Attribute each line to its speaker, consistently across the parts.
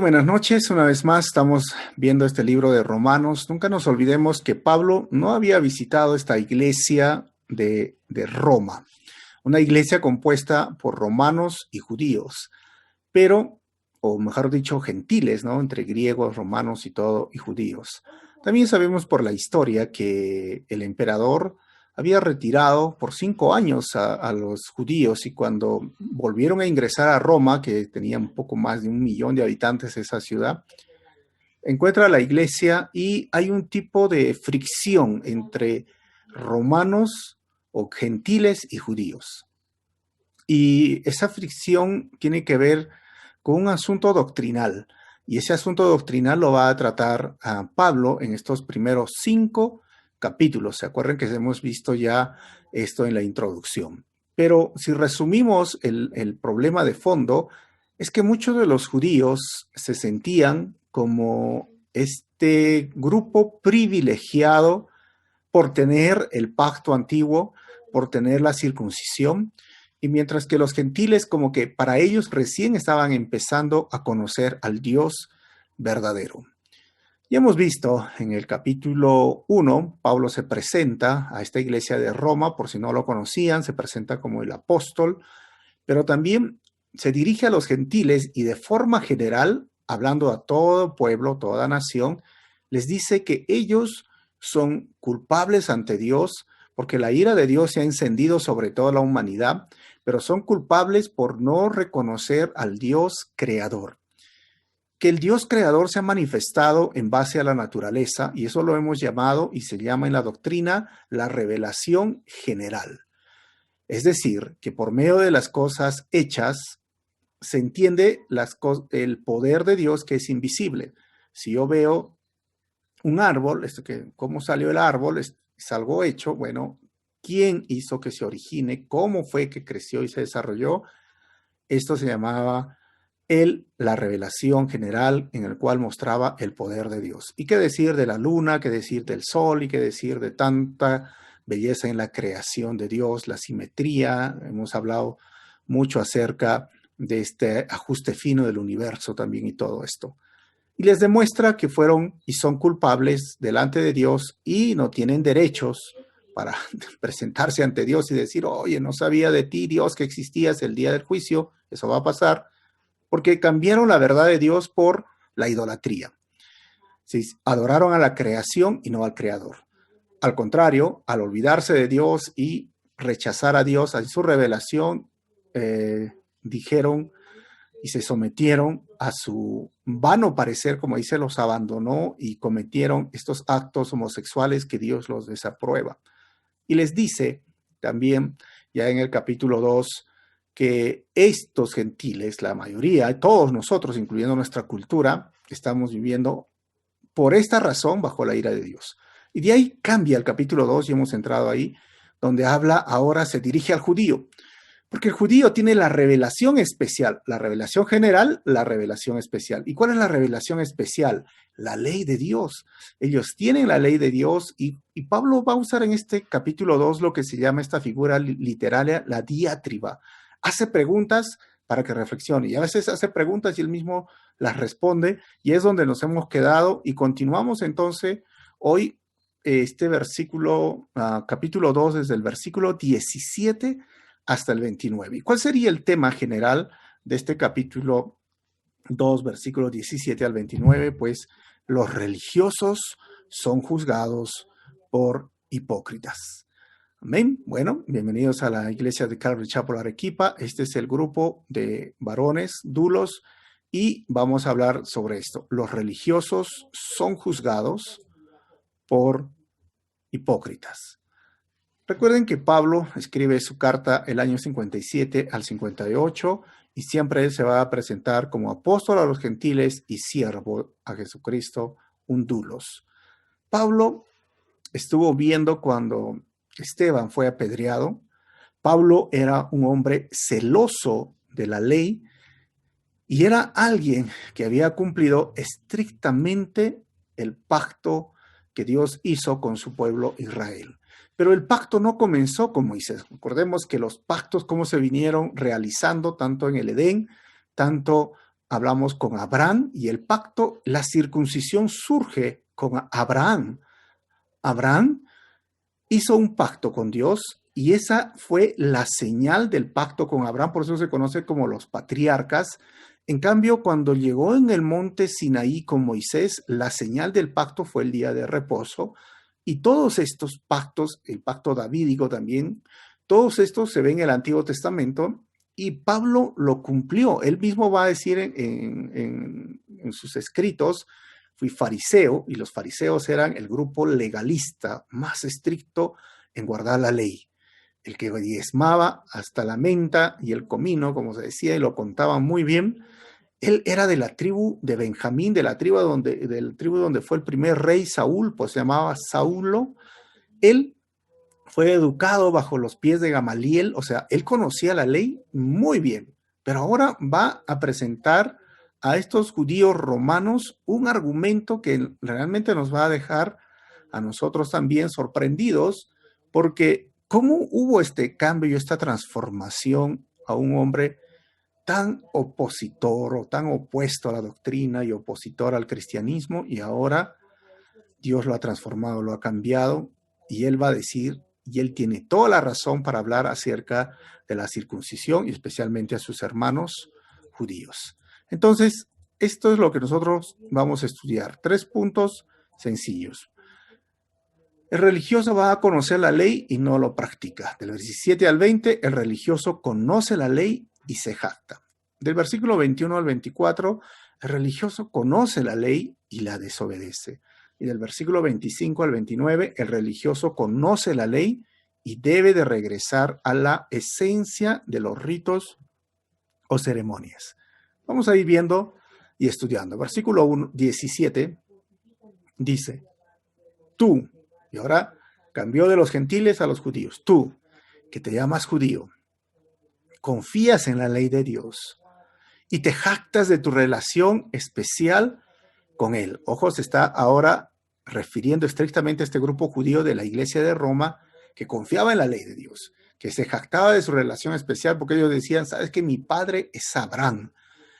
Speaker 1: Buenas noches, una vez más estamos viendo este libro de Romanos. Nunca nos olvidemos que Pablo no había visitado esta iglesia de Roma, una iglesia compuesta por romanos y judíos, pero, o mejor dicho, gentiles, ¿no? Entre griegos, romanos y todo, y judíos. También sabemos por la historia que el emperador había retirado por 5 años a los judíos, y cuando volvieron a ingresar a Roma, que tenía un poco más de 1 millón de habitantes esa ciudad, encuentra la iglesia y hay un tipo de fricción entre romanos o gentiles y judíos. Y esa fricción tiene que ver con un asunto doctrinal, y ese asunto doctrinal lo va a tratar a Pablo en estos primeros 5 capítulos. ¿Se acuerdan que hemos visto ya esto en la introducción? Pero si resumimos el problema de fondo, es que muchos de los judíos se sentían como este grupo privilegiado por tener el pacto antiguo, por tener la circuncisión, y mientras que los gentiles como que para ellos recién estaban empezando a conocer al Dios verdadero. Ya hemos visto en el capítulo 1, Pablo se presenta a esta iglesia de Roma, por si no lo conocían, se presenta como el apóstol, pero también se dirige a los gentiles y de forma general, hablando a todo pueblo, toda nación, les dice que ellos son culpables ante Dios porque la ira de Dios se ha encendido sobre toda la humanidad, pero son culpables por no reconocer al Dios creador. Que el Dios creador se ha manifestado en base a la naturaleza, y eso lo hemos llamado y se llama en la doctrina la revelación general. Es decir, que por medio de las cosas hechas se entiende el poder de Dios que es invisible. Si yo veo un árbol, ¿cómo salió el árbol? Es algo hecho. Bueno, ¿quién hizo que se origine? ¿Cómo fue que creció y se desarrolló? Esto se llamaba la revelación general, en el cual mostraba el poder de Dios. ¿Y qué decir de la luna? ¿Qué decir del sol? ¿Y qué decir de tanta belleza en la creación de Dios? La simetría. Hemos hablado mucho acerca de este ajuste fino del universo también y todo esto. Y les demuestra que fueron y son culpables delante de Dios y no tienen derechos para presentarse ante Dios y decir: oye, no sabía de ti, Dios, que existías el día del juicio. Eso va a pasar porque cambiaron la verdad de Dios por la idolatría. Sí, adoraron a la creación y no al creador. Al contrario, al olvidarse de Dios y rechazar a Dios en su revelación, dijeron y se sometieron a su vano parecer, como dice, los abandonó y cometieron estos actos homosexuales que Dios los desaprueba. Y les dice también, ya en el capítulo 2, que estos gentiles, la mayoría, todos nosotros, incluyendo nuestra cultura, estamos viviendo por esta razón bajo la ira de Dios. Y de ahí cambia el capítulo 2, y hemos entrado ahí, donde habla, ahora se dirige al judío. Porque el judío tiene la revelación especial, la revelación general, la revelación especial. ¿Y cuál es la revelación especial? La ley de Dios. Ellos tienen la ley de Dios, y Pablo va a usar en este capítulo 2 lo que se llama esta figura literaria, la diátriba. Hace preguntas para que reflexione, y a veces hace preguntas y él mismo las responde, y es donde nos hemos quedado, y continuamos entonces hoy este versículo, capítulo 2, desde el versículo 17 hasta el 29. ¿Y cuál sería el tema general de este capítulo 2, versículos 17 al 29? Pues los religiosos son juzgados por hipócritas. Amén. Bueno, bienvenidos a la iglesia de Calvary Chapel Arequipa. Este es el grupo de varones dulos y vamos a hablar sobre esto. Los religiosos son juzgados por hipócritas. Recuerden que Pablo escribe su carta el año 57 al 58 y siempre se va a presentar como apóstol a los gentiles y siervo a Jesucristo, un dulos. Pablo estuvo viendo cuando Esteban fue apedreado. Pablo era un hombre celoso de la ley y era alguien que había cumplido estrictamente el pacto que Dios hizo con su pueblo Israel. Pero el pacto no comenzó con Moisés. Recordemos que los pactos, cómo se vinieron realizando tanto en el Edén, tanto hablamos con Abraham y el pacto, la circuncisión surge con Abraham. Abraham hizo un pacto con Dios y esa fue la señal del pacto con Abraham, por eso se conoce como los patriarcas. En cambio, cuando llegó en el monte Sinaí con Moisés, la señal del pacto fue el día de reposo. Y todos estos pactos, el pacto davídico también, todos estos se ven en el Antiguo Testamento y Pablo lo cumplió. Él mismo va a decir en sus escritos, fui fariseo, y los fariseos eran el grupo legalista más estricto en guardar la ley. El que diezmaba hasta la menta y el comino, como se decía, y lo contaban muy bien. Él era de la tribu de Benjamín, de la tribu donde fue el primer rey Saúl, pues se llamaba Saulo. Él fue educado bajo los pies de Gamaliel, o sea, él conocía la ley muy bien, pero ahora va a presentar a estos judíos romanos un argumento que realmente nos va a dejar a nosotros también sorprendidos, porque ¿cómo hubo este cambio y esta transformación a un hombre tan opositor o tan opuesto a la doctrina y opositor al cristianismo, y ahora Dios lo ha transformado, lo ha cambiado, y él va a decir, y él tiene toda la razón para hablar acerca de la circuncisión y especialmente a sus hermanos judíos? Entonces, esto es lo que nosotros vamos a estudiar. 3 puntos sencillos. El religioso va a conocer la ley y no lo practica. Del 17 al 20, el religioso conoce la ley y se jacta. Del versículo 21 al 24, el religioso conoce la ley y la desobedece. Y del versículo 25 al 29, el religioso conoce la ley y debe de regresar a la esencia de los ritos o ceremonias. Vamos a ir viendo y estudiando. Versículo 17 dice, tú, y ahora cambió de los gentiles a los judíos, tú, que te llamas judío, confías en la ley de Dios y te jactas de tu relación especial con él. Ojo, se está ahora refiriendo estrictamente a este grupo judío de la iglesia de Roma que confiaba en la ley de Dios, que se jactaba de su relación especial porque ellos decían, sabes que mi padre es Abraham,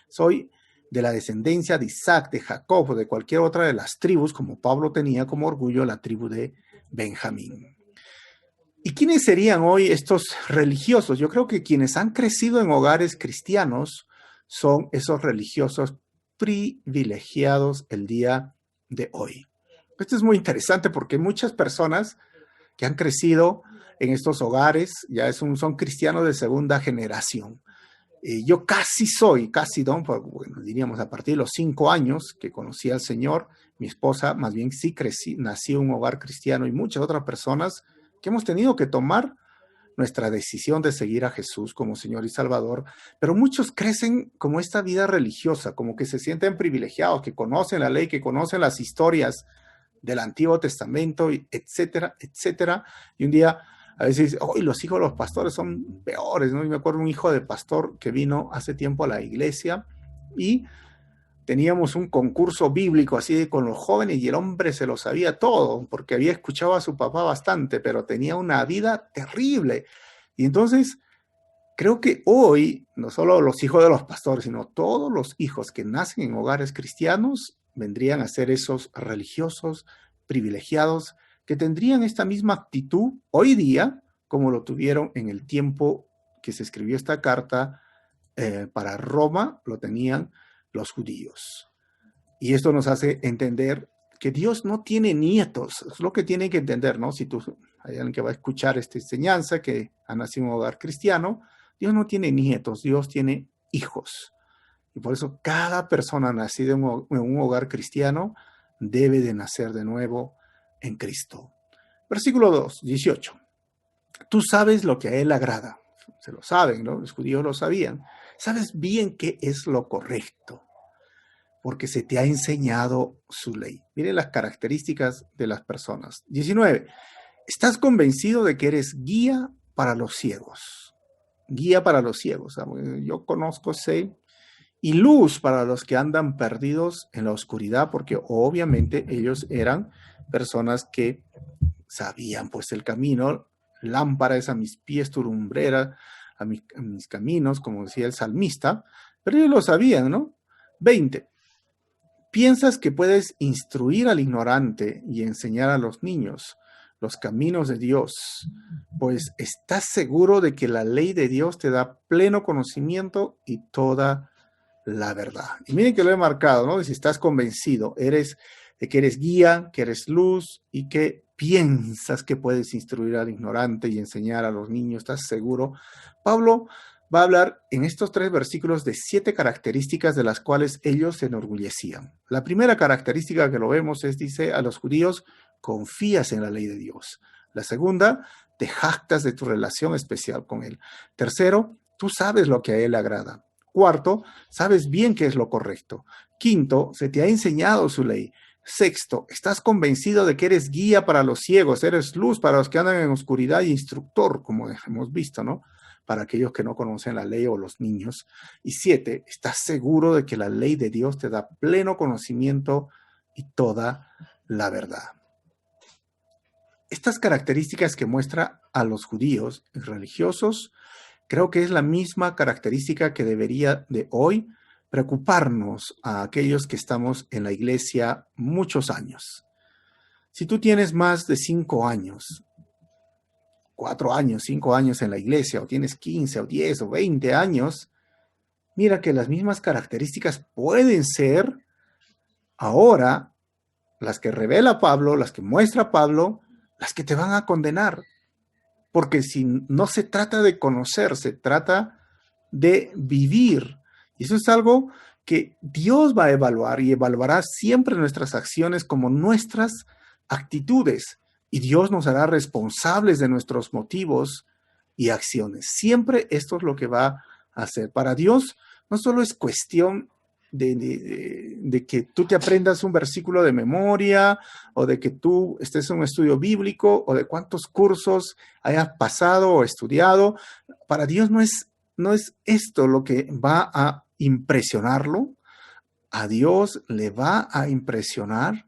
Speaker 1: soy de la descendencia de Isaac, de Jacob o de cualquier otra de las tribus, como Pablo tenía como orgullo la tribu de Benjamín. ¿Y quiénes serían hoy estos religiosos? Yo creo que quienes han crecido en hogares cristianos son esos religiosos privilegiados el día de hoy. Esto es muy interesante porque muchas personas que han crecido en estos hogares ya son cristianos de segunda generación. Yo casi don, bueno, diríamos a partir de los 5 años que conocí al Señor, mi esposa más bien sí nací en un hogar cristiano y muchas otras personas que hemos tenido que tomar nuestra decisión de seguir a Jesús como Señor y Salvador, pero muchos crecen como esta vida religiosa, como que se sienten privilegiados, que conocen la ley, que conocen las historias del Antiguo Testamento, etcétera, etcétera, y un día a veces, los hijos de los pastores son peores, ¿no? Y me acuerdo un hijo de pastor que vino hace tiempo a la iglesia y teníamos un concurso bíblico así con los jóvenes y el hombre se lo sabía todo porque había escuchado a su papá bastante, pero tenía una vida terrible. Y entonces creo que hoy, no solo los hijos de los pastores, sino todos los hijos que nacen en hogares cristianos vendrían a ser esos religiosos privilegiados que tendrían esta misma actitud hoy día como lo tuvieron en el tiempo que se escribió esta carta para Roma, lo tenían los judíos. Y esto nos hace entender que Dios no tiene nietos, es lo que tienen que entender, ¿no? Si hay alguien que va a escuchar esta enseñanza, que ha nacido en un hogar cristiano, Dios no tiene nietos, Dios tiene hijos. Y por eso cada persona nacida en un hogar cristiano debe de nacer de nuevo en Cristo. Versículo 2, 18. Tú sabes lo que a él agrada. Se lo saben, ¿no? Los judíos lo sabían. Sabes bien qué es lo correcto, porque se te ha enseñado su ley. Miren las características de las personas. 19. Estás convencido de que eres guía para los ciegos. Guía para los ciegos. Yo conozco, sé, y luz para los que andan perdidos en la oscuridad, porque obviamente ellos eran personas que sabían pues el camino. Lámpara es a mis pies tu lumbrera, a mis caminos, como decía el salmista, pero ellos lo sabían, ¿no? 20. ¿Piensas que puedes instruir al ignorante y enseñar a los niños los caminos de Dios? Pues estás seguro de que la ley de Dios te da pleno conocimiento y toda la verdad. Y miren que lo he marcado, ¿no? Si estás convencido, de que eres guía, que eres luz y que piensas que puedes instruir al ignorante y enseñar a los niños, ¿estás seguro? Pablo va a hablar en estos 3 versículos de 7 características de las cuales ellos se enorgullecían. La primera característica que lo vemos es, dice, a los judíos, confías en la ley de Dios. La segunda, te jactas de tu relación especial con él. Tercero, tú sabes lo que a él le agrada. Cuarto, sabes bien qué es lo correcto. Quinto, se te ha enseñado su ley. Sexto, estás convencido de que eres guía para los ciegos, eres luz para los que andan en oscuridad y instructor, como hemos visto, ¿no? Para aquellos que no conocen la ley o los niños. Y 7, estás seguro de que la ley de Dios te da pleno conocimiento y toda la verdad. Estas características que muestra a los judíos religiosos, creo que es la misma característica que debería de hoy preocuparnos a aquellos que estamos en la iglesia muchos años. Si tú tienes más de 5 años, 4 años, 5 años en la iglesia, o tienes 15 o 10 o 20 años, mira que las mismas características pueden ser ahora las que revela Pablo, las que muestra Pablo, las que te van a condenar. Porque si no se trata de conocer, se trata de vivir. Y eso es algo que Dios va a evaluar y evaluará siempre nuestras acciones como nuestras actitudes. Y Dios nos hará responsables de nuestros motivos y acciones. Siempre esto es lo que va a hacer. Para Dios no solo es cuestión de que tú te aprendas un versículo de memoria o de que tú estés en un estudio bíblico o de cuántos cursos hayas pasado o estudiado. Para Dios no es esto lo que va a impresionarlo. A Dios le va a impresionar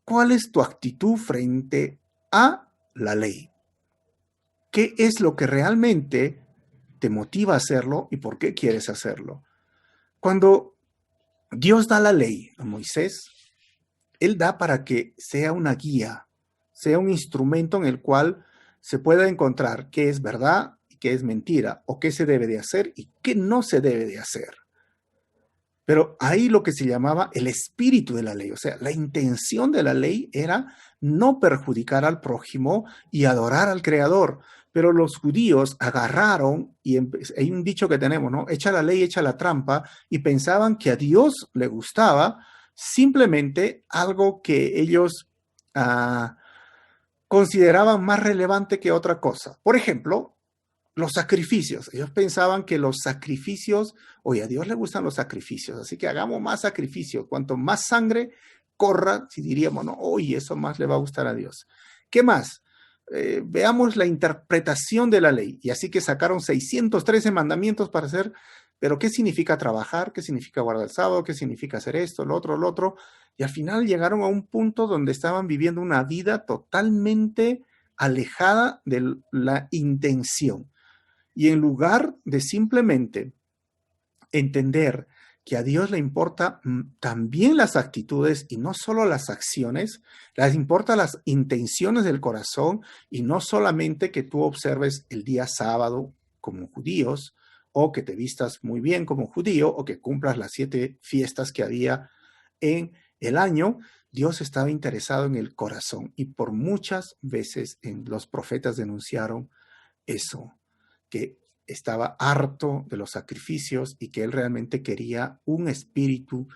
Speaker 1: cuál es tu actitud frente a la ley. ¿Qué es lo que realmente te motiva a hacerlo y por qué quieres hacerlo? Cuando Dios da la ley a Moisés, Él da para que sea una guía, sea un instrumento en el cual se pueda encontrar qué es verdad y qué es mentira, o qué se debe de hacer y qué no se debe de hacer. Pero ahí lo que se llamaba el espíritu de la ley, o sea, la intención de la ley era no perjudicar al prójimo y adorar al Creador. Pero los judíos agarraron, y hay un dicho que tenemos, ¿no? Echa la ley, echa la trampa, y pensaban que a Dios le gustaba simplemente algo que ellos consideraban más relevante que otra cosa. Por ejemplo, los sacrificios. Ellos pensaban que los sacrificios, oye, a Dios le gustan los sacrificios, así que hagamos más sacrificios. Cuanto más sangre corra, si diríamos, no, oye, eso más le va a gustar a Dios. ¿Qué más? Veamos la interpretación de la ley. Y así que sacaron 613 mandamientos para hacer, pero ¿qué significa trabajar? ¿Qué significa guardar el sábado? ¿Qué significa hacer esto, lo otro, lo otro? Y al final llegaron a un punto donde estaban viviendo una vida totalmente alejada de la intención. Y en lugar de simplemente entender que a Dios le importa también las actitudes y no solo las acciones, les importa las intenciones del corazón y no solamente que tú observes el día sábado como judíos o que te vistas muy bien como judío o que cumplas las 7 fiestas que había en el año. Dios estaba interesado en el corazón y por muchas veces los profetas denunciaron eso, que estaba harto de los sacrificios y que él realmente quería un espíritu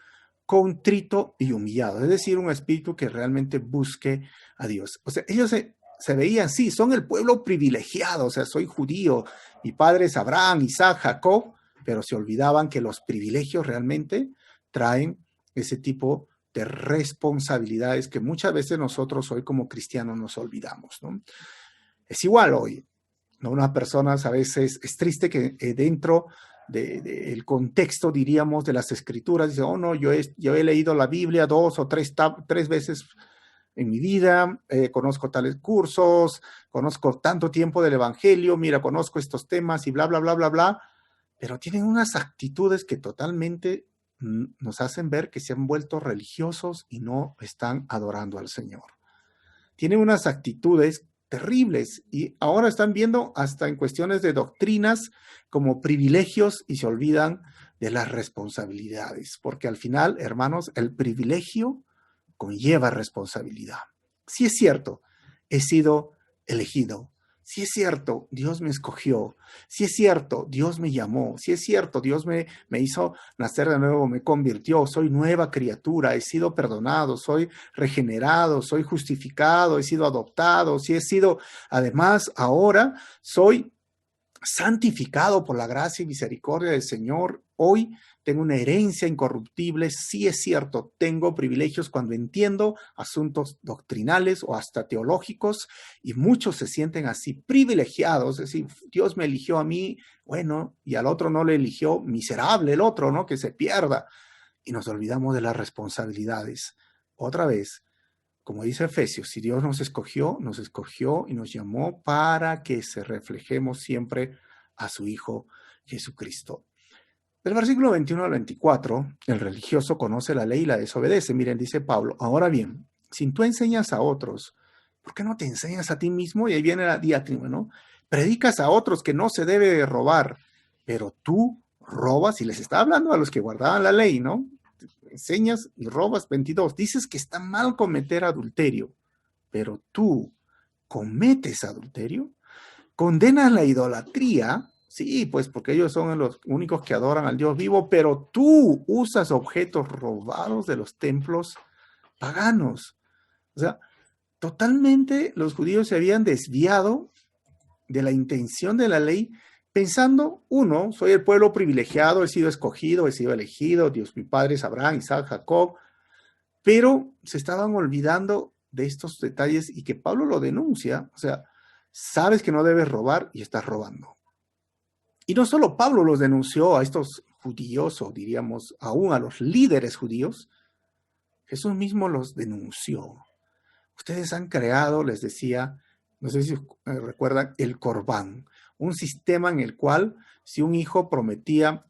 Speaker 1: contrito y humillado, es decir, un espíritu que realmente busque a Dios. O sea, ellos se veían, sí, son el pueblo privilegiado, o sea, soy judío, mi padre es Abraham, Isaac, Jacob, pero se olvidaban que los privilegios realmente traen ese tipo de responsabilidades que muchas veces nosotros hoy como cristianos nos olvidamos, ¿no? Es igual hoy, ¿no? Unas personas a veces, es triste que dentro del contexto, diríamos, de las escrituras, dice, oh no, yo he leído la Biblia 2 o 3 veces en mi vida, conozco tales cursos, conozco tanto tiempo del Evangelio, mira, conozco estos temas y bla, bla, bla, bla, bla, pero tienen unas actitudes que totalmente nos hacen ver que se han vuelto religiosos y no están adorando al Señor. Tienen unas actitudes terribles y ahora están viendo hasta en cuestiones de doctrinas como privilegios y se olvidan de las responsabilidades, porque al final, hermanos, el privilegio conlleva responsabilidad. Sí es cierto, he sido elegido. Sí es cierto, Dios me escogió. Sí es cierto, Dios me llamó. Sí es cierto, Dios me hizo nacer de nuevo, me convirtió. Soy nueva criatura, he sido perdonado, soy regenerado, soy justificado, he sido adoptado. Sí he sido, además, ahora soy santificado por la gracia y misericordia del Señor. Hoy tengo una herencia incorruptible. Sí es cierto, tengo privilegios cuando entiendo asuntos doctrinales o hasta teológicos y muchos se sienten así privilegiados, es decir, Dios me eligió a mí, bueno, y al otro no le eligió, miserable el otro, ¿no? Que se pierda. Y nos olvidamos de las responsabilidades. Otra vez, como dice Efesios, si Dios nos escogió y nos llamó para que se reflejemos siempre a su Hijo Jesucristo. Del versículo 21 al 24, el religioso conoce la ley y la desobedece. Miren, dice Pablo, ahora bien, si tú enseñas a otros, ¿por qué no te enseñas a ti mismo? Y ahí viene la diatriba, ¿no? Predicas a otros que no se debe robar, pero tú robas, y les está hablando a los que guardaban la ley, ¿no? Enseñas y robas. 22, dices que está mal cometer adulterio, pero tú cometes adulterio, condenas la idolatría, sí, pues porque ellos son los únicos que adoran al Dios vivo, pero tú usas objetos robados de los templos paganos. O sea, totalmente los judíos se habían desviado de la intención de la ley, pensando, uno, soy el pueblo privilegiado, he sido escogido, he sido elegido, Dios, mi padre es Abraham, Isaac, Jacob, pero se estaban olvidando de estos detalles y que Pablo lo denuncia, o sea, sabes que no debes robar y estás robando. Y no solo Pablo los denunció a estos judíos, o diríamos aún a los líderes judíos, Jesús mismo los denunció. Ustedes han creado, les decía, no sé si recuerdan, el Corbán, un sistema en el cual si un hijo prometía,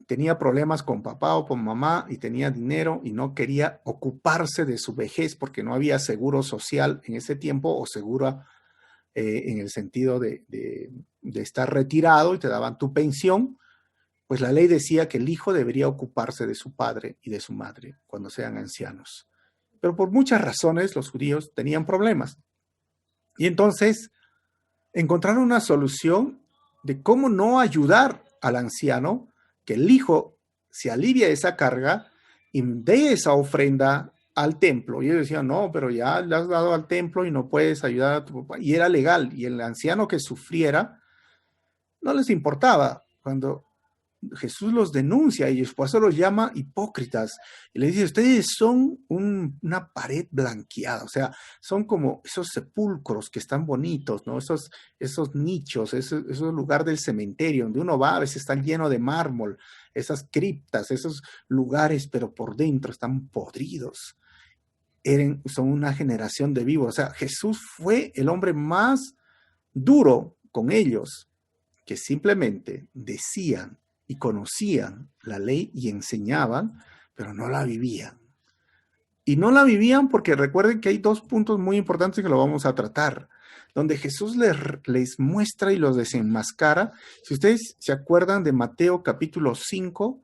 Speaker 1: tenía problemas con papá o con mamá y tenía dinero y no quería ocuparse de su vejez porque no había seguro social en ese tiempo o seguro en el sentido de estar retirado y te daban tu pensión, pues la ley decía que el hijo debería ocuparse de su padre y de su madre cuando sean ancianos. Pero por muchas razones los judíos tenían problemas. Y entonces encontraron una solución de cómo no ayudar al anciano, que el hijo se alivie de esa carga y dé esa ofrenda al templo. Y ellos decían, no, pero ya le has dado al templo y no puedes ayudar a tu papá. Y era legal. Y el anciano que sufriera no les importaba. Cuando Jesús los denuncia a ellos, por eso los llama hipócritas. Y les dice, ustedes son una pared blanqueada, o sea, son como esos sepulcros que están bonitos, ¿no? Esos nichos, esos lugares del cementerio, donde uno va, a veces están llenos de mármol, esas criptas, esos lugares, pero por dentro están podridos. Son una generación de vivos. O sea, Jesús fue el hombre más duro con ellos, que simplemente decían y conocían la ley y enseñaban, pero no la vivían. Y no la vivían porque recuerden que hay dos puntos muy importantes que lo vamos a tratar, donde Jesús les muestra y los desenmascara. Si ustedes se acuerdan de Mateo capítulo 5,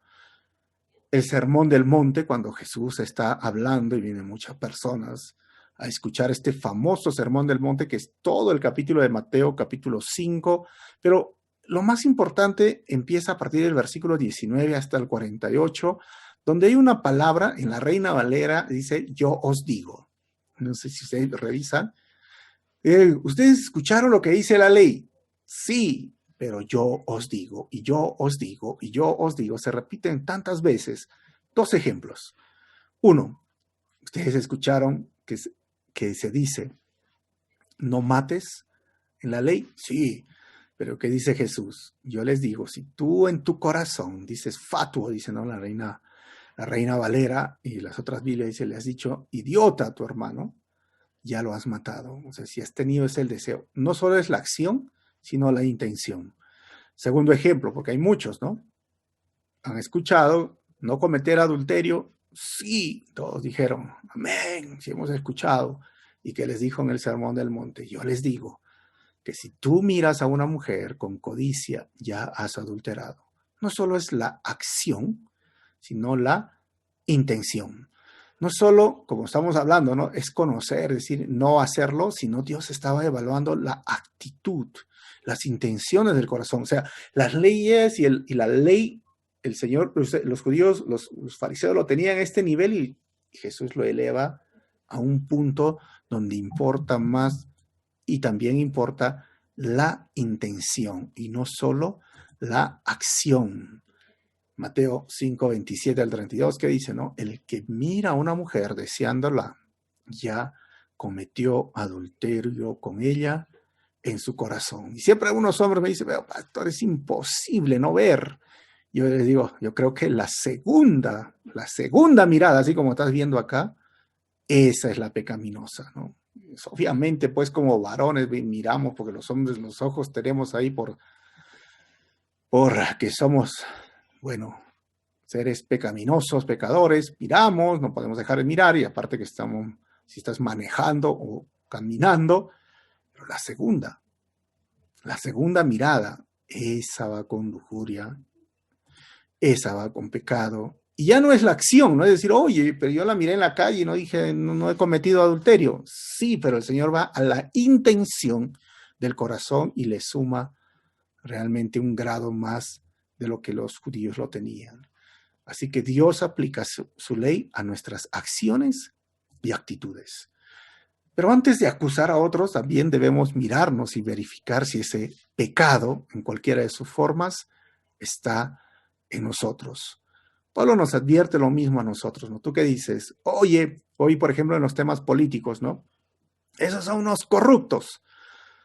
Speaker 1: el sermón del monte, cuando Jesús está hablando y vienen muchas personas a escuchar este famoso sermón del monte, que es todo el capítulo de Mateo capítulo 5, pero lo más importante empieza a partir del versículo 19 hasta el 48, donde hay una palabra en la Reina Valera, dice, yo os digo. No sé si ustedes revisan. ¿Ustedes escucharon lo que dice la ley? Sí, pero yo os digo, y yo os digo, y yo os digo. Se repiten tantas veces. Dos ejemplos. Uno, ustedes escucharon que se dice, no mates en la ley. Sí, pero ¿qué dice Jesús? Yo les digo, si tú en tu corazón dices fatuo, dice ¿no? la Reina Valera y las otras Biblias, dice, le has dicho idiota a tu hermano, ya lo has matado. O sea, si has tenido ese deseo, no solo es la acción, sino la intención. Segundo ejemplo, porque hay muchos, ¿no? Han escuchado no cometer adulterio. Sí, todos dijeron, amén, sí hemos escuchado. ¿Y qué les dijo en el Sermón del Monte? Yo les digo que si tú miras a una mujer con codicia, ya has adulterado. No solo es la acción, sino la intención. No solo, como estamos hablando, ¿no? Es conocer, es decir, no hacerlo, sino Dios estaba evaluando la actitud, las intenciones del corazón. O sea, las leyes y la ley, el Señor, los judíos, los fariseos lo tenían a este nivel y Jesús lo eleva a un punto donde importa más y también importa la intención y no solo la acción. Mateo 5, 27 al 32, que dice, ¿no? El que mira a una mujer deseándola, ya cometió adulterio con ella en su corazón. Y siempre algunos hombres me dicen, pero pastor, es imposible no ver. Yo les digo, yo creo que la segunda mirada, así como estás viendo acá, esa es la pecaminosa, ¿no? Obviamente, pues como varones miramos, porque los hombres los ojos tenemos ahí por que somos, bueno, seres pecaminosos, pecadores, miramos, no podemos dejar de mirar y aparte que estamos, si estás manejando o caminando, pero la segunda mirada, esa va con lujuria, esa va con pecado. Y ya no es la acción, no es decir, oye, pero yo la miré en la calle y no dije, no he cometido adulterio. Sí, pero el Señor va a la intención del corazón y le suma realmente un grado más de lo que los judíos lo tenían. Así que Dios aplica su ley a nuestras acciones y actitudes. Pero antes de acusar a otros, también debemos mirarnos y verificar si ese pecado, en cualquiera de sus formas, está en nosotros. Pablo nos advierte lo mismo a nosotros, ¿no? ¿Tú qué dices? Oye, hoy, por ejemplo, en los temas políticos, ¿no? Esos son unos corruptos.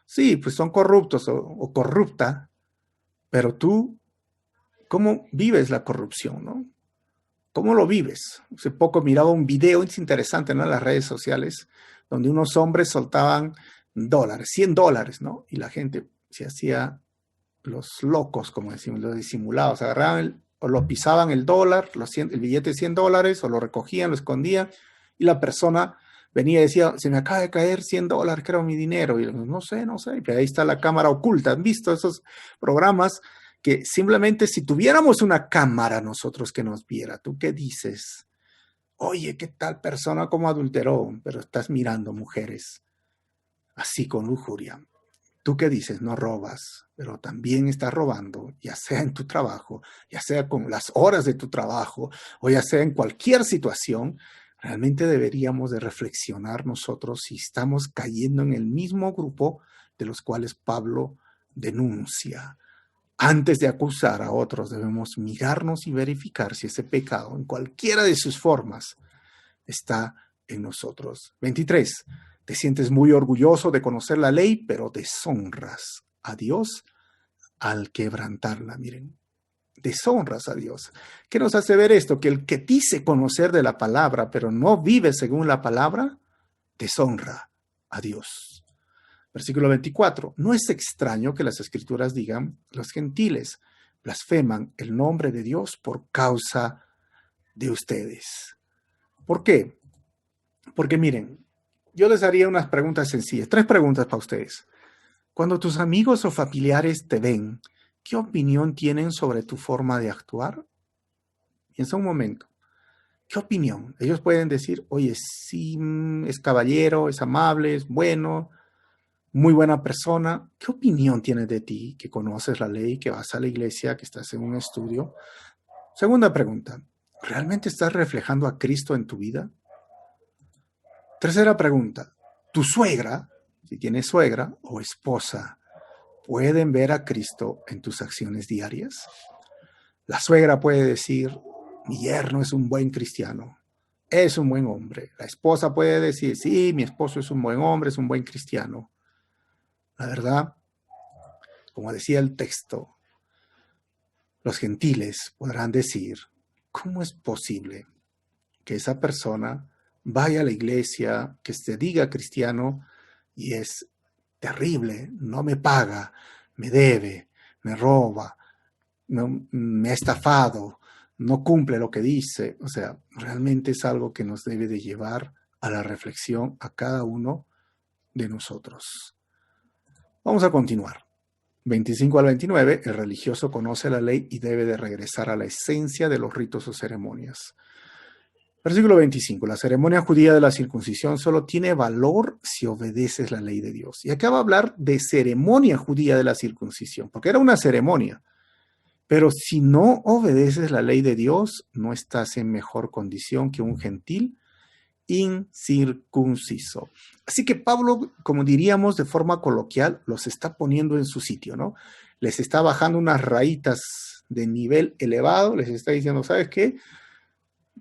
Speaker 1: Sí, pues son corruptos o corrupta, pero tú, ¿cómo vives la corrupción, no? ¿Cómo lo vives? Hace poco miraba un video, es interesante, ¿no? En las redes sociales, donde unos hombres soltaban dólares, $100, ¿no? Y la gente se hacía los locos, como decimos, los disimulados, agarraban o lo pisaban el dólar, el billete de $100, o lo recogían, lo escondían, y la persona venía y decía, se me acaba de caer $100, que era mi dinero, y no sé, y ahí está la cámara oculta. ¿Han visto esos programas que simplemente si tuviéramos una cámara nosotros que nos viera, ¿tú qué dices? Oye, ¿qué tal persona como adulteró? Pero estás mirando mujeres así con lujuria. ¿Tú qué dices? No robas, pero también estás robando, ya sea en tu trabajo, ya sea con las horas de tu trabajo, o ya sea en cualquier situación. Realmente deberíamos de reflexionar nosotros si estamos cayendo en el mismo grupo de los cuales Pablo denuncia. Antes de acusar a otros, debemos mirarnos y verificar si ese pecado, en cualquiera de sus formas, está en nosotros. 23. Te sientes muy orgulloso de conocer la ley, pero deshonras a Dios al quebrantarla. Miren, deshonras a Dios. ¿Qué nos hace ver esto? Que el que dice conocer de la palabra, pero no vive según la palabra, deshonra a Dios. Versículo 24. No es extraño que las escrituras digan, los gentiles blasfeman el nombre de Dios por causa de ustedes. ¿Por qué? Porque miren, yo les haría unas preguntas sencillas, 3 preguntas para ustedes. Cuando tus amigos o familiares te ven, ¿qué opinión tienen sobre tu forma de actuar? Piensa un momento. ¿Qué opinión? Ellos pueden decir, oye, sí, es caballero, es amable, es bueno, muy buena persona. ¿Qué opinión tienes de ti, que conoces la ley, que vas a la iglesia, que estás en un estudio? Segunda pregunta, ¿realmente estás reflejando a Cristo en tu vida? Tercera pregunta, ¿tu suegra, si tienes suegra o esposa, pueden ver a Cristo en tus acciones diarias? La suegra puede decir, mi yerno es un buen cristiano, es un buen hombre. La esposa puede decir, sí, mi esposo es un buen hombre, es un buen cristiano. La verdad, como decía el texto, los gentiles podrán decir, ¿cómo es posible que esa persona vaya a la iglesia, que se diga cristiano y es terrible, no me paga, me debe, me roba, me ha estafado, no cumple lo que dice. O sea, realmente es algo que nos debe de llevar a la reflexión a cada uno de nosotros. Vamos a continuar. 25 al 29, el religioso conoce la ley y debe de regresar a la esencia de los ritos o ceremonias. Versículo 25, la ceremonia judía de la circuncisión solo tiene valor si obedeces la ley de Dios. Y acá va a hablar de ceremonia judía de la circuncisión, porque era una ceremonia. Pero si no obedeces la ley de Dios, no estás en mejor condición que un gentil incircunciso. Así que Pablo, como diríamos de forma coloquial, los está poniendo en su sitio, ¿no? Les está bajando unas rayitas de nivel elevado, les está diciendo, ¿sabes qué?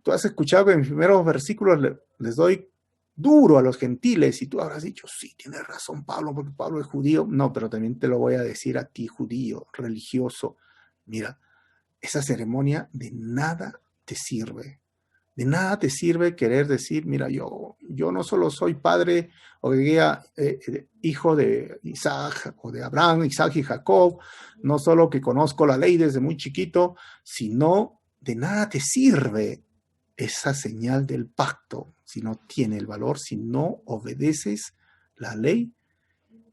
Speaker 1: Tú has escuchado que en mis primeros versículos les doy duro a los gentiles y tú habrás dicho, sí, tienes razón Pablo, porque Pablo es judío. No, pero también te lo voy a decir a ti, judío, religioso. Mira, esa ceremonia de nada te sirve. De nada te sirve querer decir, mira, yo no solo soy padre o hijo de Isaac o de Abraham, Isaac y Jacob, no solo que conozco la ley desde muy chiquito, sino de nada te sirve esa señal del pacto si no tiene el valor, si no obedeces la ley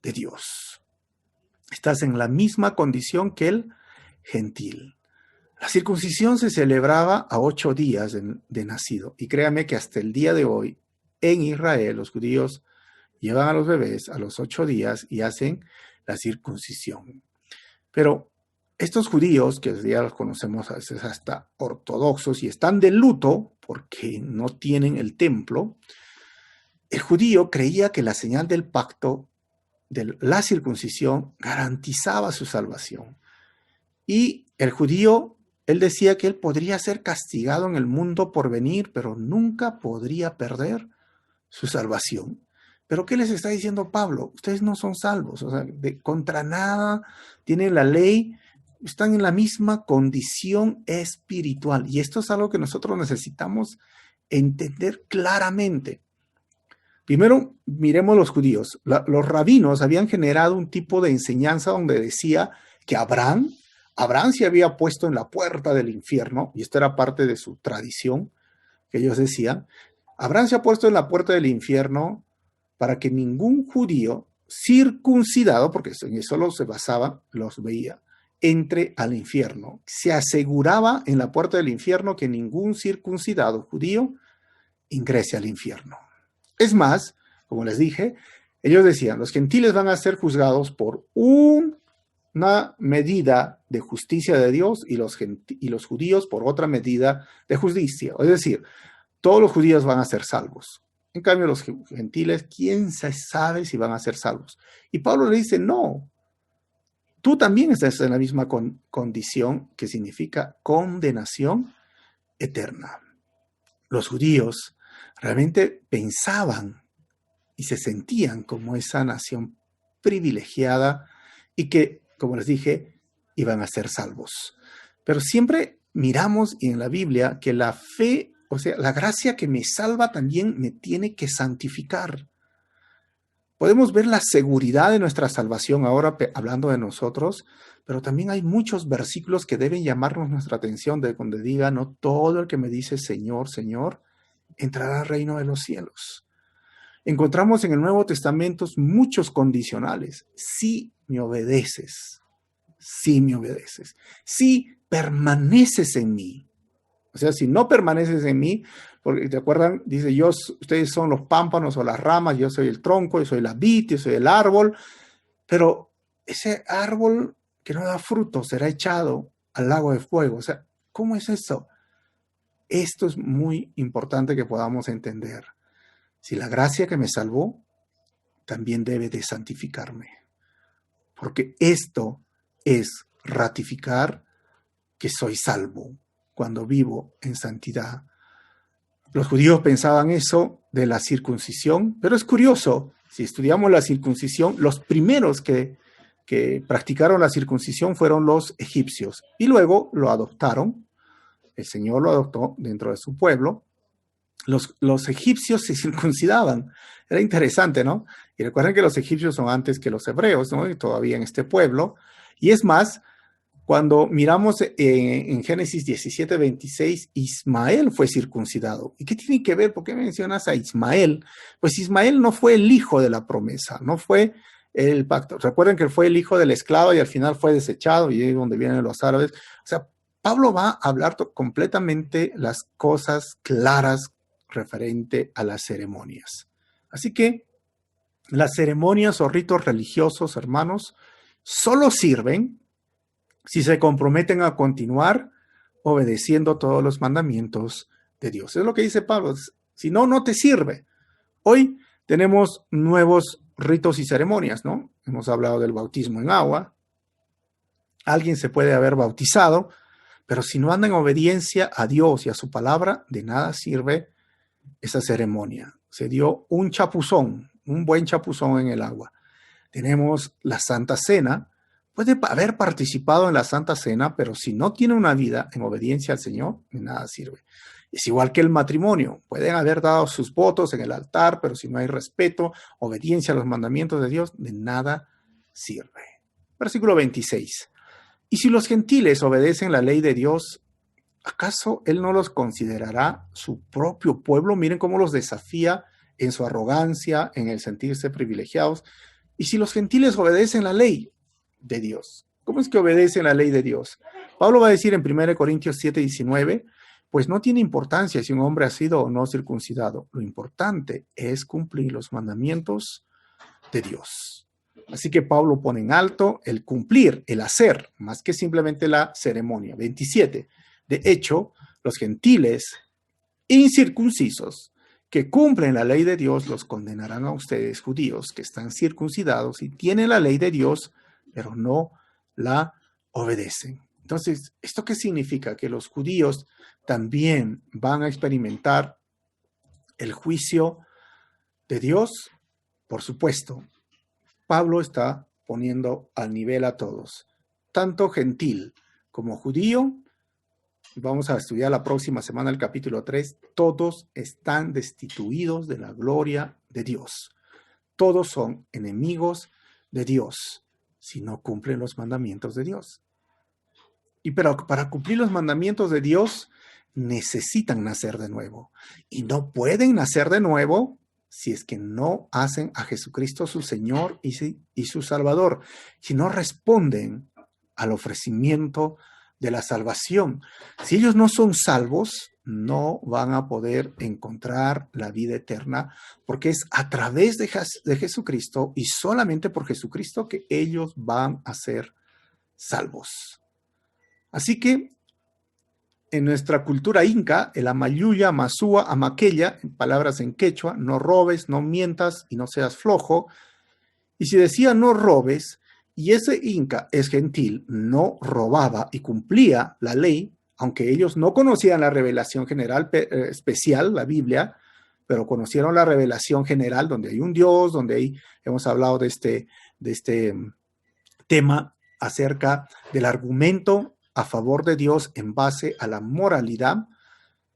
Speaker 1: de Dios. Estás en la misma condición que el gentil. La circuncisión se celebraba a 8 días de nacido. Y créame que hasta el día de hoy, en Israel, los judíos llevan a los bebés a los 8 días y hacen la circuncisión. Pero estos judíos, que ya los conocemos a veces hasta ortodoxos y están de luto porque no tienen el templo, el judío creía que la señal del pacto, de la circuncisión, garantizaba su salvación. Y el judío, él decía que él podría ser castigado en el mundo por venir, pero nunca podría perder su salvación. ¿Pero qué les está diciendo Pablo? Ustedes no son salvos, o sea, contra nada tienen la ley, están en la misma condición espiritual. Y esto es algo que nosotros necesitamos entender claramente. Primero, miremos los judíos. Los rabinos habían generado un tipo de enseñanza donde decía que Abraham se había puesto en la puerta del infierno, y esto era parte de su tradición, que ellos decían, Abraham se ha puesto en la puerta del infierno para que ningún judío circuncidado, porque en eso se basaba, los veía, entre al infierno. Se aseguraba en la puerta del infierno que ningún circuncidado judío ingrese al infierno. Es más, como les dije, ellos decían, los gentiles van a ser juzgados por una medida de justicia de Dios y los judíos por otra medida de justicia. Es decir, todos los judíos van a ser salvos. En cambio, los gentiles, ¿quién sabe si van a ser salvos? Y Pablo le dice, no, tú también estás en la misma condición, que significa condenación eterna. Los judíos realmente pensaban y se sentían como esa nación privilegiada y que, como les dije, iban a ser salvos. Pero siempre miramos en la Biblia que la fe, o sea, la gracia que me salva también me tiene que santificar. Podemos ver la seguridad de nuestra salvación ahora hablando de nosotros, pero también hay muchos versículos que deben llamarnos nuestra atención, de donde diga, no todo el que me dice Señor, Señor, entrará al reino de los cielos. Encontramos en el Nuevo Testamento muchos condicionales. Si me obedeces, si me obedeces, si permaneces en mí. O sea, si no permaneces en mí, porque te acuerdan, dice, ustedes son los pámpanos o las ramas, yo soy el tronco, yo soy la vid, yo soy el árbol, pero ese árbol que no da fruto será echado al lago de fuego. O sea, ¿cómo es eso? Esto es muy importante que podamos entender. Si la gracia que me salvó, también debe de santificarme. Porque esto es ratificar que soy salvo cuando vivo en santidad. Los judíos pensaban eso de la circuncisión, pero es curioso, si estudiamos la circuncisión, los primeros que practicaron la circuncisión fueron los egipcios y luego lo adoptaron. El Señor lo adoptó dentro de su pueblo. Los egipcios se circuncidaban. Era interesante, ¿no? Y recuerden que los egipcios son antes que los hebreos, ¿no? Y todavía en este pueblo. Y es más, Cuando miramos en Génesis 17:26, Ismael fue circuncidado. ¿Y qué tiene que ver? ¿Por qué mencionas a Ismael? Pues Ismael no fue el hijo de la promesa, no fue el pacto. Recuerden que fue el hijo del esclavo y al final fue desechado, y ahí es donde vienen los árabes. O sea, Pablo va a hablar completamente las cosas claras referente a las ceremonias. Así que las ceremonias o ritos religiosos, hermanos, solo sirven si se comprometen a continuar obedeciendo todos los mandamientos de Dios. Es lo que dice Pablo. Si no, no te sirve. Hoy tenemos nuevos ritos y ceremonias, ¿no? Hemos hablado del bautismo en agua. Alguien se puede haber bautizado, pero si no anda en obediencia a Dios y a su palabra, de nada sirve esa ceremonia. Se dio un chapuzón, un buen chapuzón en el agua. Tenemos la Santa Cena. Puede haber participado en la Santa Cena, pero si no tiene una vida en obediencia al Señor, de nada sirve. Es igual que el matrimonio. Pueden haber dado sus votos en el altar, pero si no hay respeto, obediencia a los mandamientos de Dios, de nada sirve. Versículo 26. Y si los gentiles obedecen la ley de Dios, ¿acaso Él no los considerará su propio pueblo? Miren cómo los desafía en su arrogancia, en el sentirse privilegiados. Y si los gentiles obedecen la ley de Dios, ¿cómo es que obedecen la ley de Dios? Pablo va a decir en 1 Corintios 7:19, pues no tiene importancia si un hombre ha sido o no circuncidado. Lo importante es cumplir los mandamientos de Dios. Así que Pablo pone en alto el cumplir, el hacer, más que simplemente la ceremonia. 27. De hecho, los gentiles incircuncisos que cumplen la ley de Dios los condenarán a ustedes, judíos, que están circuncidados y tienen la ley de Dios, pero no la obedecen. Entonces, ¿esto qué significa? Que los judíos también van a experimentar el juicio de Dios. Por supuesto, Pablo está poniendo al nivel a todos, tanto gentil como judío. Vamos a estudiar la próxima semana el capítulo 3. Todos están destituidos de la gloria de Dios. Todos son enemigos de Dios si no cumplen los mandamientos de Dios. Pero para cumplir los mandamientos de Dios necesitan nacer de nuevo. Y no pueden nacer de nuevo si es que no hacen a Jesucristo su Señor y su Salvador, si no responden al ofrecimiento de la salvación. Si ellos no son salvos, no van a poder encontrar la vida eterna, porque es a través de Jesucristo y solamente por Jesucristo que ellos van a ser salvos. Así que en nuestra cultura inca, el amayuya, masúa, amaquella, en palabras en quechua, no robes, no mientas y no seas flojo. Y si decía no robes, y ese inca es gentil, no robaba y cumplía la ley, aunque ellos no conocían la revelación general especial, la Biblia, pero conocieron la revelación general, donde hay un Dios, donde hemos hablado de este tema acerca del argumento a favor de Dios en base a la moralidad,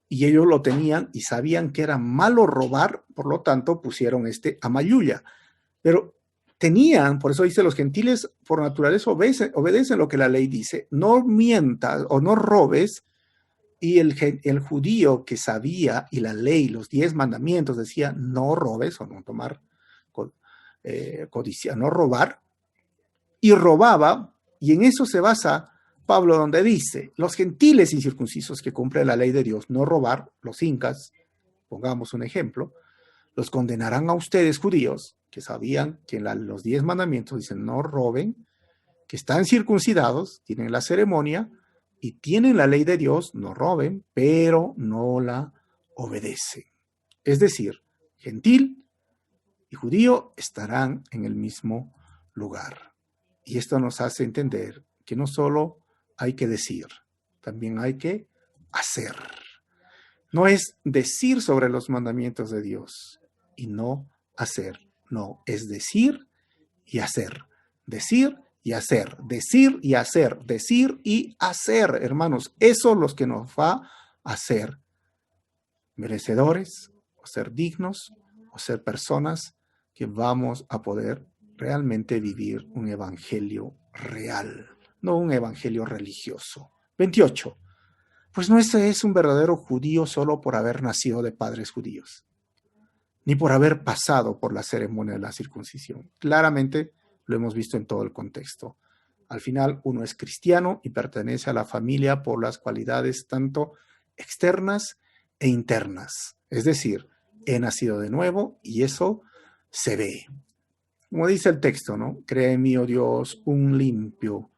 Speaker 1: y ellos lo tenían y sabían que era malo robar, por lo tanto pusieron amayuya. Pero tenían, por eso dice, los gentiles por naturaleza obedecen lo que la ley dice, no mientas o no robes, y el judío que sabía, y la ley, los 10 mandamientos decía, no robes o no tomar codicia, no robar, y robaba, y en eso se basa Pablo, donde dice, los gentiles incircuncisos que cumplen la ley de Dios, no robar, los incas, pongamos un ejemplo, los condenarán a ustedes, judíos, que sabían que en los 10 mandamientos dicen no roben, que están circuncidados, tienen la ceremonia y tienen la ley de Dios, no roben, pero no la obedecen. Es decir, gentil y judío estarán en el mismo lugar. Y esto nos hace entender que no solo hay que decir, también hay que hacer. No es decir sobre los mandamientos de Dios y no hacer. No, es decir y hacer. Decir y hacer. Decir y hacer. Decir y hacer, hermanos. Eso es lo que nos va a hacer merecedores, o ser dignos, o ser personas que vamos a poder realmente vivir un evangelio real. no un evangelio religioso. 28. Pues no es un verdadero judío solo por haber nacido de padres judíos, ni por haber pasado por la ceremonia de la circuncisión. Claramente lo hemos visto en todo el contexto. Al final, uno es cristiano y pertenece a la familia por las cualidades tanto externas e internas. Es decir, he nacido de nuevo y eso se ve. Como dice el texto, ¿no? Crea en mí, oh Dios, un limpio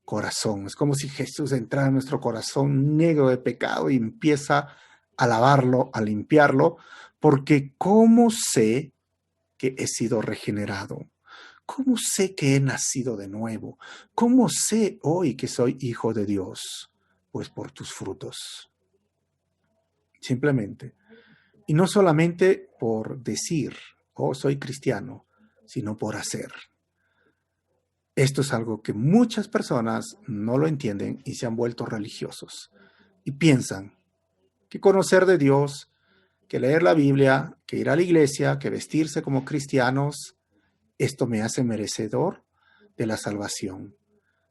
Speaker 1: corazón. Es como si Jesús entrara en nuestro corazón negro de pecado y empieza a lavarlo, a limpiarlo, porque ¿cómo sé que he sido regenerado? ¿Cómo sé que he nacido de nuevo? ¿Cómo sé hoy que soy hijo de Dios? Pues por tus frutos. Simplemente. Y no solamente por decir, oh, soy cristiano, sino por hacer. Esto es algo que muchas personas no lo entienden y se han vuelto religiosos. Y piensan que conocer de Dios, que leer la Biblia, que ir a la iglesia, que vestirse como cristianos, esto me hace merecedor de la salvación.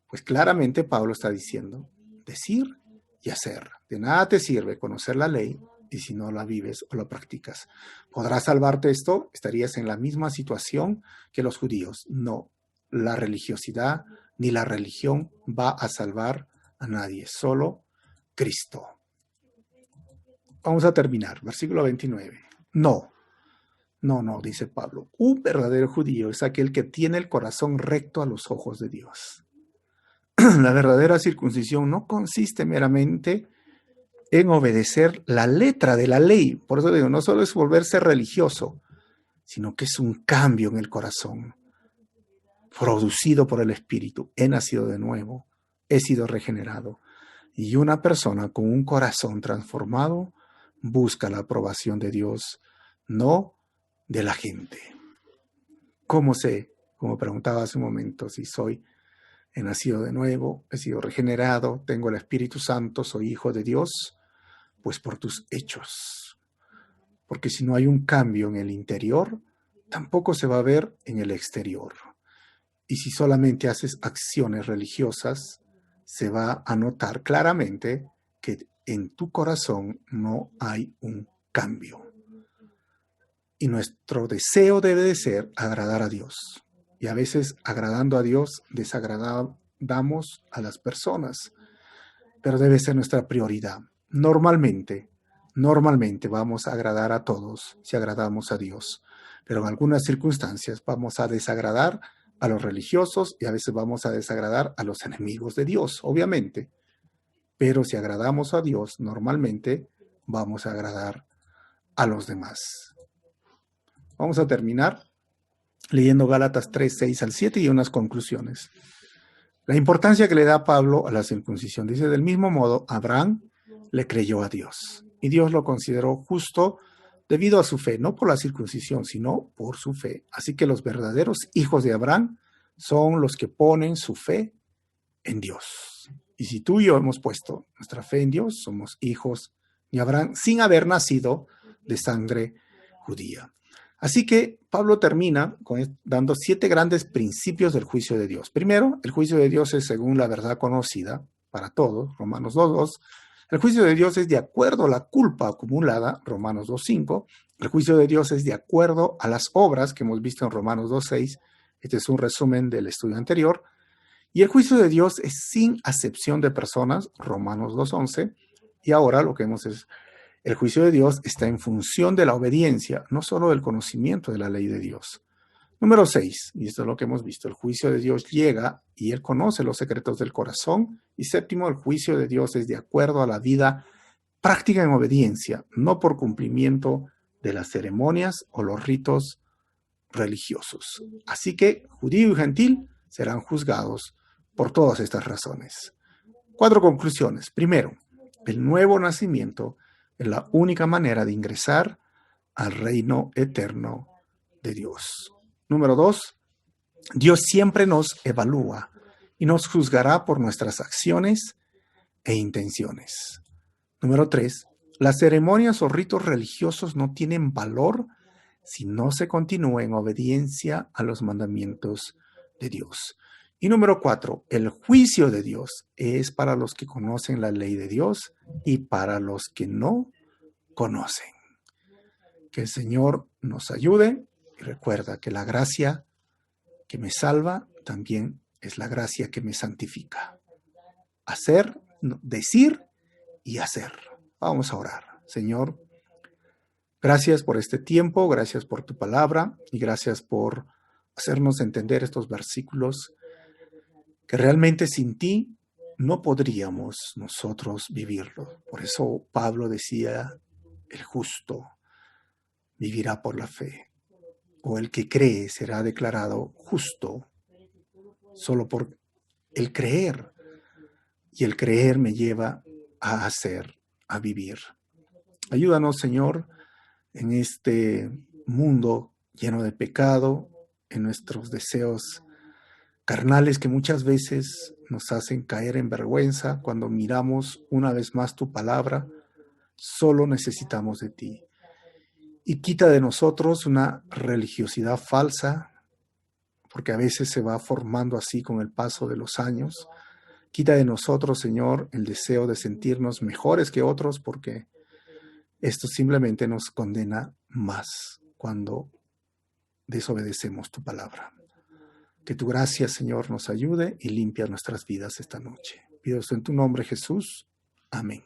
Speaker 1: Pues claramente Pablo está diciendo, decir y hacer. De nada te sirve conocer la ley y si no la vives o la practicas. ¿Podrá salvarte esto? Estarías en la misma situación que los judíos. No, la religiosidad ni la religión va a salvar a nadie, solo Cristo. Vamos a terminar, versículo 29. No, dice Pablo. Un verdadero judío es aquel que tiene el corazón recto a los ojos de Dios. La verdadera circuncisión no consiste meramente en obedecer la letra de la ley. Por eso digo, no solo es volverse religioso, sino que es un cambio en el corazón, producido por el Espíritu. He nacido de nuevo, he sido regenerado. Y una persona con un corazón transformado busca la aprobación de Dios, no de la gente. ¿Cómo sé? Como preguntaba hace un momento, si he nacido de nuevo, he sido regenerado, tengo el Espíritu Santo, soy hijo de Dios, pues por tus hechos. Porque si no hay un cambio en el interior, tampoco se va a ver en el exterior. Y si solamente haces acciones religiosas, se va a notar claramente que en tu corazón no hay un cambio. Y nuestro deseo debe de ser agradar a Dios. Y a veces agradando a Dios desagradamos a las personas, pero debe ser nuestra prioridad. Normalmente vamos a agradar a todos si agradamos a Dios, pero en algunas circunstancias vamos a desagradar a los religiosos y a veces vamos a desagradar a los enemigos de Dios, obviamente. Pero si agradamos a Dios, normalmente vamos a agradar a los demás. Vamos a terminar leyendo Gálatas 3, 6 al 7 y unas conclusiones. La importancia que le da Pablo a la circuncisión. Dice, del mismo modo, Abraham le creyó a Dios y Dios lo consideró justo debido a su fe, no por la circuncisión, sino por su fe. Así que los verdaderos hijos de Abraham son los que ponen su fe en Dios. Y si tú y yo hemos puesto nuestra fe en Dios, somos hijos de Abraham sin haber nacido de sangre judía. Así que Pablo termina dando 7 grandes principios del juicio de Dios. Primero, el juicio de Dios es según la verdad conocida para todos, Romanos 2:2. El juicio de Dios es de acuerdo a la culpa acumulada, Romanos 2:5. El juicio de Dios es de acuerdo a las obras que hemos visto en Romanos 2:6. Este es un resumen del estudio anterior. Y el juicio de Dios es sin acepción de personas, Romanos 2:11. Y ahora lo que vemos es el juicio de Dios está en función de la obediencia, no solo del conocimiento de la ley de Dios. Número 6, y esto es lo que hemos visto, el juicio de Dios llega y Él conoce los secretos del corazón. Y séptimo, el juicio de Dios es de acuerdo a la vida práctica en obediencia, no por cumplimiento de las ceremonias o los ritos religiosos. Así que judío y gentil serán juzgados por todas estas razones. 4 conclusiones. Primero, el nuevo nacimiento es la única manera de ingresar al reino eterno de Dios. Número 2, Dios siempre nos evalúa y nos juzgará por nuestras acciones e intenciones. Número 3, las ceremonias o ritos religiosos no tienen valor si no se continúa en obediencia a los mandamientos de Dios. Y número 4, el juicio de Dios es para los que conocen la ley de Dios y para los que no conocen. Que el Señor nos ayude y recuerda que la gracia que me salva también es la gracia que me santifica. Hacer, decir y hacer. Vamos a orar. Señor, gracias por este tiempo, gracias por tu palabra y gracias por hacernos entender estos versículos que realmente sin ti no podríamos nosotros vivirlo. Por eso Pablo decía, el justo vivirá por la fe, o el que cree será declarado justo solo por el creer. Y el creer me lleva a hacer, a vivir. Ayúdanos, Señor, en este mundo lleno de pecado, en nuestros deseos carnales que muchas veces nos hacen caer en vergüenza cuando miramos una vez más tu palabra. Solo necesitamos de ti. Y quita de nosotros una religiosidad falsa, porque a veces se va formando así con el paso de los años. Quita de nosotros, Señor, el deseo de sentirnos mejores que otros, porque esto simplemente nos condena más cuando desobedecemos tu palabra. Que tu gracia, Señor, nos ayude y limpia nuestras vidas esta noche. Pido esto en tu nombre, Jesús. Amén.